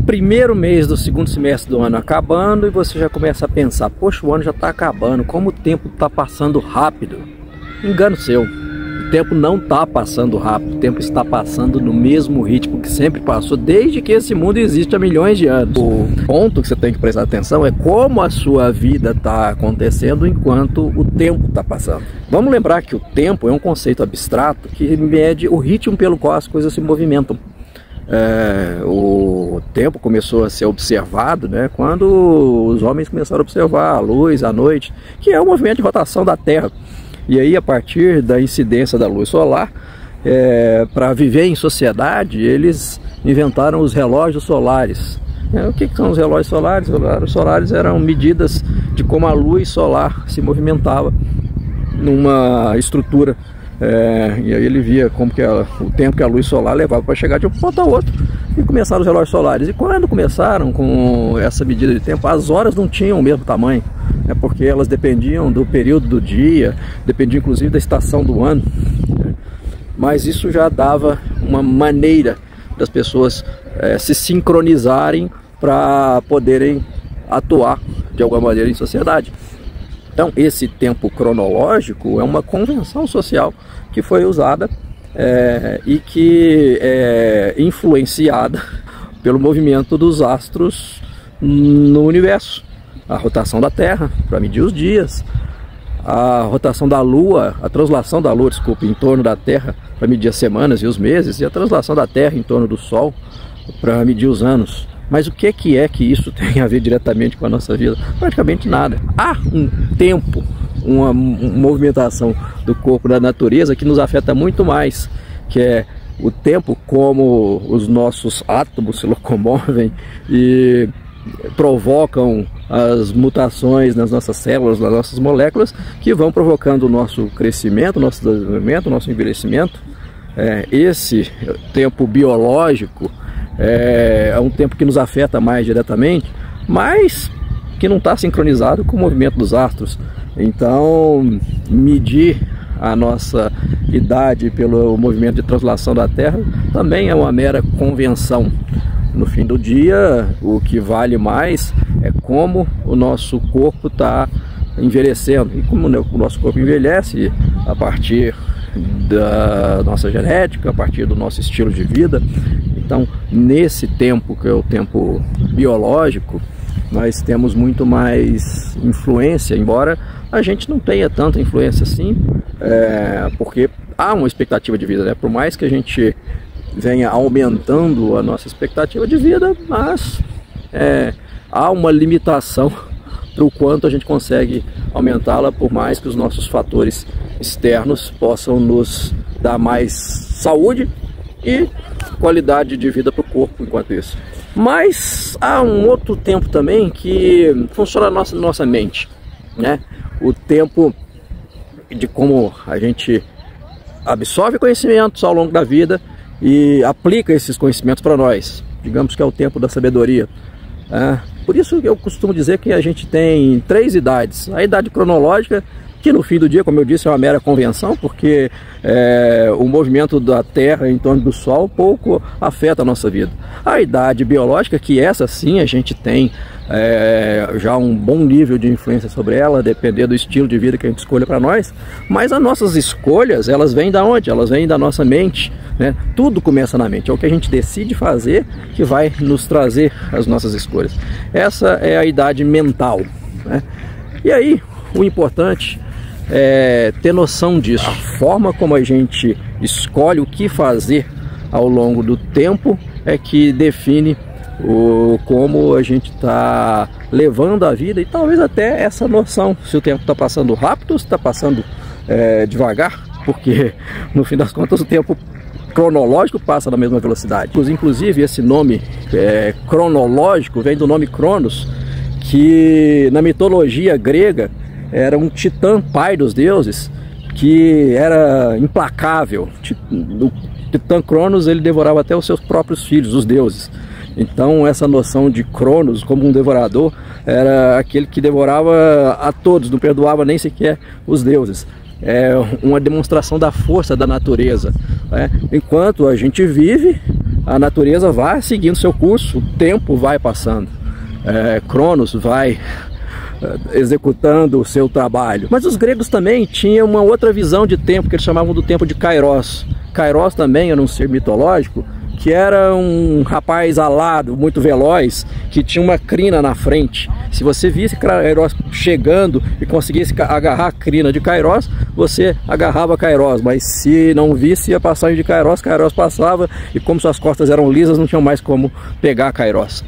primeiro mês do segundo semestre do ano acabando e você já começa a pensar, poxa, o ano já está acabando, como o tempo está passando rápido. Engano seu, o tempo não está passando rápido, o tempo está passando no mesmo ritmo que sempre passou, desde que esse mundo existe há milhões de anos. O ponto que você tem que prestar atenção é como a sua vida está acontecendo enquanto o tempo está passando. Vamos lembrar que o tempo é um conceito abstrato que mede o ritmo pelo qual as coisas se movimentam. O tempo começou a ser observado, né, quando os homens começaram a observar a luz, a noite, que é o movimento de rotação da Terra. E aí, a partir da incidência da luz solar, para viver em sociedade, eles inventaram os relógios solares. O que são os relógios solares? Os relógios solares eram medidas de como a luz solar se movimentava numa estrutura. E aí ele via como que o tempo que a luz solar levava para chegar de um ponto a outro, e começaram os relógios solares. E quando começaram com essa medida de tempo, as horas não tinham o mesmo tamanho, porque elas dependiam do período do dia, dependiam inclusive da estação do ano, mas isso já dava uma maneira das pessoas se sincronizarem para poderem atuar de alguma maneira em sociedade. Então, esse tempo cronológico é uma convenção social que foi usada e que é influenciada pelo movimento dos astros no universo. A rotação da Terra, para medir os dias, a rotação da Lua, a translação da Lua, desculpe, em torno da Terra, para medir as semanas e os meses, e a translação da Terra em torno do Sol, para medir os anos. Mas o que é que isso tem a ver diretamente com a nossa vida? Praticamente nada. Há um tempo, uma movimentação do corpo da natureza que nos afeta muito mais, que é o tempo como os nossos átomos se locomovem e provocam as mutações nas nossas células, nas nossas moléculas, que vão provocando o nosso crescimento, o nosso desenvolvimento, o nosso envelhecimento. Esse tempo biológico é um tempo que nos afeta mais diretamente, mas que não está sincronizado com o movimento dos astros. Então, medir a nossa idade pelo movimento de translação da Terra também é uma mera convenção. No fim do dia, o que vale mais é como o nosso corpo está envelhecendo. E como o nosso corpo envelhece a partir da nossa genética, a partir do nosso estilo de vida. Então, nesse tempo, que é o tempo biológico, nós temos muito mais influência, embora a gente não tenha tanta influência assim, porque há uma expectativa de vida, né? Por mais que a gente venha aumentando a nossa expectativa de vida, mas há uma limitação para o quanto a gente consegue aumentá-la, por mais que os nossos fatores externos possam nos dar mais saúde e qualidade de vida para o corpo enquanto isso. Mas há um outro tempo também que funciona na nossa mente, né? O tempo de como a gente absorve conhecimentos ao longo da vida e aplica esses conhecimentos para nós. Digamos que é o tempo da sabedoria. Por isso que eu costumo dizer que a gente tem 3 idades. A idade cronológica, que no fim do dia, como eu disse, é uma mera convenção, porque o movimento da Terra em torno do Sol pouco afeta a nossa vida. A idade biológica, que essa sim a gente tem já um bom nível de influência sobre ela, dependendo do estilo de vida que a gente escolha para nós. Mas as nossas escolhas, elas vêm da onde? Elas vêm da nossa mente, né? Tudo começa na mente, é o que a gente decide fazer que vai nos trazer as nossas escolhas. Essa é a idade mental, né? E aí, o importante é ter noção disso. A forma como a gente escolhe o que fazer ao longo do tempo é que define como a gente está levando a vida, e talvez até essa noção se o tempo está passando rápido ou se está passando devagar, porque no fim das contas o tempo cronológico passa na mesma velocidade. Inclusive esse nome cronológico vem do nome Cronos, que na mitologia grega era um titã, pai dos deuses, que era implacável. O titã Cronos, ele devorava até os seus próprios filhos, os deuses. Então essa noção de Cronos como um devorador era aquele que devorava a todos, não perdoava nem sequer os deuses. É uma demonstração da força da natureza, né? Enquanto a gente vive, a natureza vai seguindo seu curso, o tempo vai passando, Cronos vai executando o seu trabalho. Mas os gregos também tinham uma outra visão de tempo, que eles chamavam do tempo de Kairos. Kairos também era um ser mitológico, que era um rapaz alado, muito veloz, que tinha uma crina na frente. Se você visse Kairos chegando e conseguisse agarrar a crina de Kairos, você agarrava Kairos, mas se não visse a passagem de Kairos, Kairos passava, e como suas costas eram lisas, não tinham mais como pegar Kairos.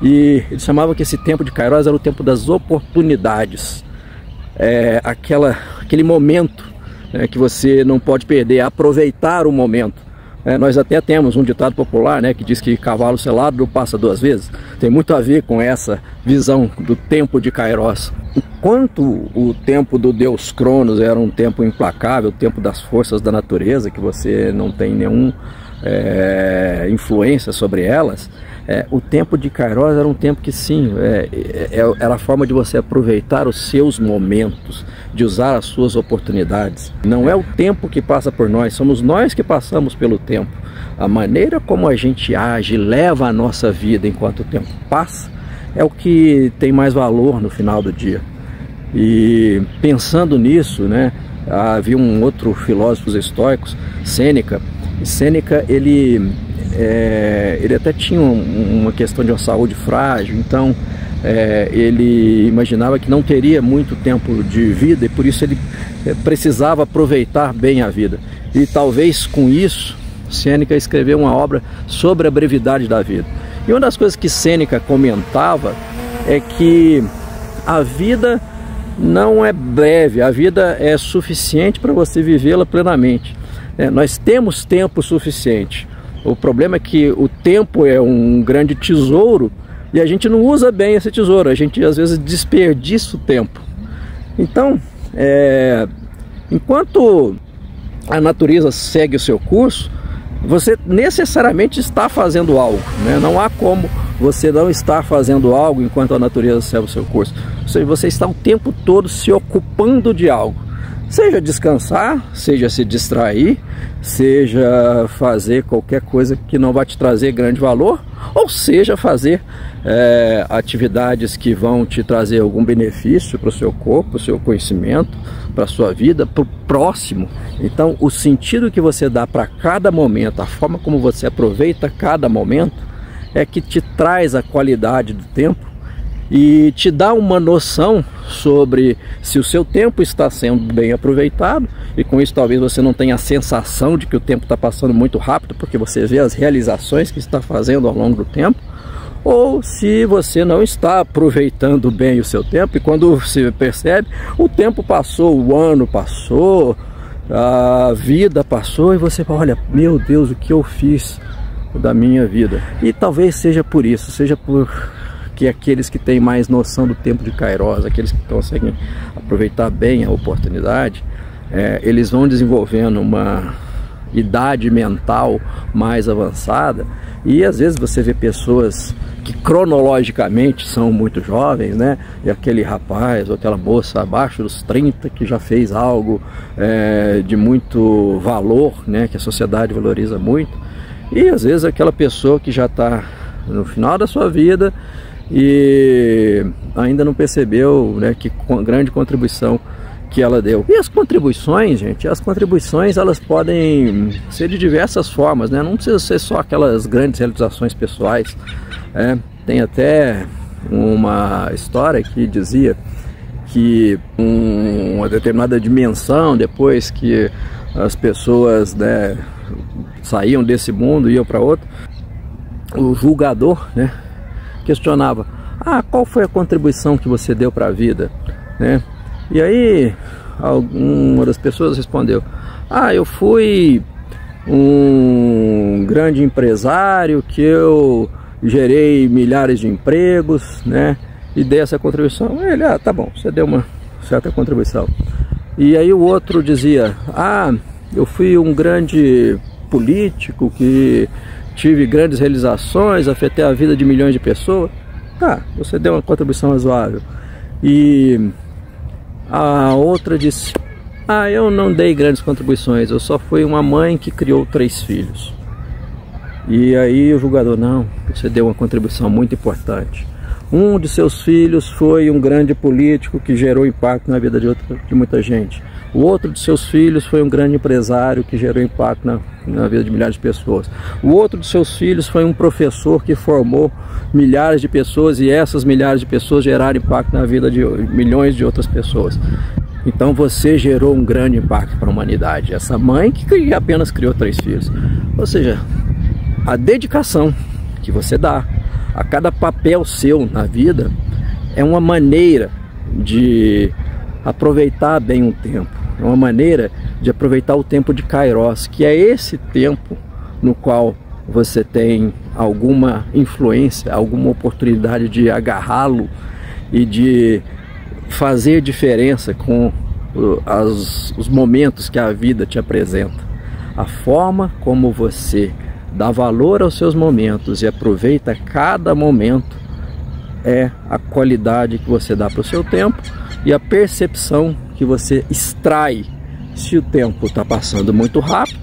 E eles chamavam que esse tempo de Kairos era o tempo das oportunidades, aquele momento que você não pode perder, aproveitar o momento. Nós até temos um ditado popular, que diz que cavalo selado não passa duas vezes. Tem muito a ver com essa visão do tempo de Kairos. Enquanto o tempo do deus Cronos era um tempo implacável, o tempo das forças da natureza, que você não tem nenhuma influência sobre elas, o tempo de Kairos era um tempo que sim, era a forma de você aproveitar os seus momentos, de usar as suas oportunidades. Não é o tempo que passa por nós, somos nós que passamos pelo tempo. A maneira como a gente age, leva a nossa vida enquanto o tempo passa, é o que tem mais valor no final do dia. E pensando nisso, havia um outro filósofo dos estoicos, Sêneca. Sêneca, ele até tinha uma questão de uma saúde frágil, então ele imaginava que não teria muito tempo de vida e por isso ele precisava aproveitar bem a vida. E talvez com isso, Sêneca escreveu uma obra sobre a brevidade da vida. E uma das coisas que Sêneca comentava é que a vida não é breve, a vida é suficiente para você vivê-la plenamente. Nós temos tempo suficiente. O problema é que o tempo é um grande tesouro e a gente não usa bem esse tesouro, a gente às vezes desperdiça o tempo. Então, enquanto a natureza segue o seu curso, você necessariamente está fazendo algo, Não há como você não estar fazendo algo enquanto a natureza segue o seu curso. Ou seja, você está o tempo todo se ocupando de algo. Seja descansar, seja se distrair, seja fazer qualquer coisa que não vai te trazer grande valor, ou seja fazer atividades que vão te trazer algum benefício para o seu corpo, para o seu conhecimento, para a sua vida, para o próximo. Então o sentido que você dá para cada momento, a forma como você aproveita cada momento, é que te traz a qualidade do tempo e te dá uma noção sobre se o seu tempo está sendo bem aproveitado, e com isso talvez você não tenha a sensação de que o tempo está passando muito rápido, porque você vê as realizações que está fazendo ao longo do tempo, ou se você não está aproveitando bem o seu tempo, e quando você percebe, o tempo passou, o ano passou, a vida passou, e você fala, olha, meu Deus, o que eu fiz da minha vida? E talvez seja por isso, seja por que aqueles que têm mais noção do tempo de Kairos, aqueles que conseguem aproveitar bem a oportunidade, eles vão desenvolvendo uma idade mental mais avançada, e às vezes você vê pessoas que cronologicamente são muito jovens, e aquele rapaz ou aquela moça abaixo dos 30 que já fez algo de muito valor, que a sociedade valoriza muito, e às vezes aquela pessoa que já está no final da sua vida e ainda não percebeu que grande contribuição que ela deu. E as contribuições, gente, elas podem ser de diversas formas, Não precisa ser só aquelas grandes realizações pessoais. Tem até uma história que dizia que uma determinada dimensão, depois que as pessoas saíam desse mundo e iam para outro, o julgador questionava, qual foi a contribuição que você deu para a vida? E aí uma das pessoas respondeu, eu fui um grande empresário, que eu gerei milhares de empregos, e dei essa contribuição. Ele, tá bom, você deu uma certa contribuição. E aí o outro dizia, eu fui um grande político que tive grandes realizações, afetei a vida de milhões de pessoas. Você deu uma contribuição razoável. E a outra disse, eu não dei grandes contribuições, eu só fui uma mãe que criou 3 filhos. E aí o julgador, não, você deu uma contribuição muito importante. Um de seus filhos foi um grande político que gerou impacto na vida de muita gente. O outro de seus filhos foi um grande empresário que gerou impacto na vida de milhares de pessoas. O outro de seus filhos foi um professor que formou milhares de pessoas e essas milhares de pessoas geraram impacto na vida de milhões de outras pessoas. Então você gerou um grande impacto para a humanidade. Essa mãe que apenas criou 3 filhos. Ou seja, a dedicação que você dá a cada papel seu na vida é uma maneira de aproveitar bem o tempo. É uma maneira de aproveitar o tempo de Kairos, que é esse tempo no qual você tem alguma influência, alguma oportunidade de agarrá-lo e de fazer diferença com os momentos que a vida te apresenta. A forma como você dá valor aos seus momentos e aproveita cada momento é a qualidade que você dá para o seu tempo e a percepção que você extrai se o tempo está passando muito rápido,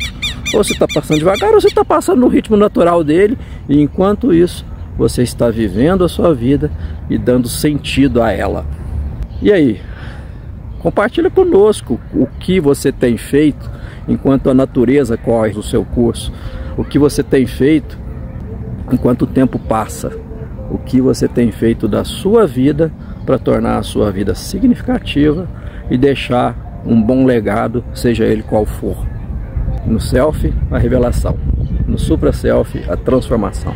ou se está passando devagar, ou se está passando no ritmo natural dele, e enquanto isso você está vivendo a sua vida e dando sentido a ela. E aí? Compartilha conosco o que você tem feito enquanto a natureza corre o seu curso, o que você tem feito enquanto o tempo passa, o que você tem feito da sua vida para tornar a sua vida significativa e deixar um bom legado, seja ele qual for. No selfie, a revelação. No supra selfie, a transformação.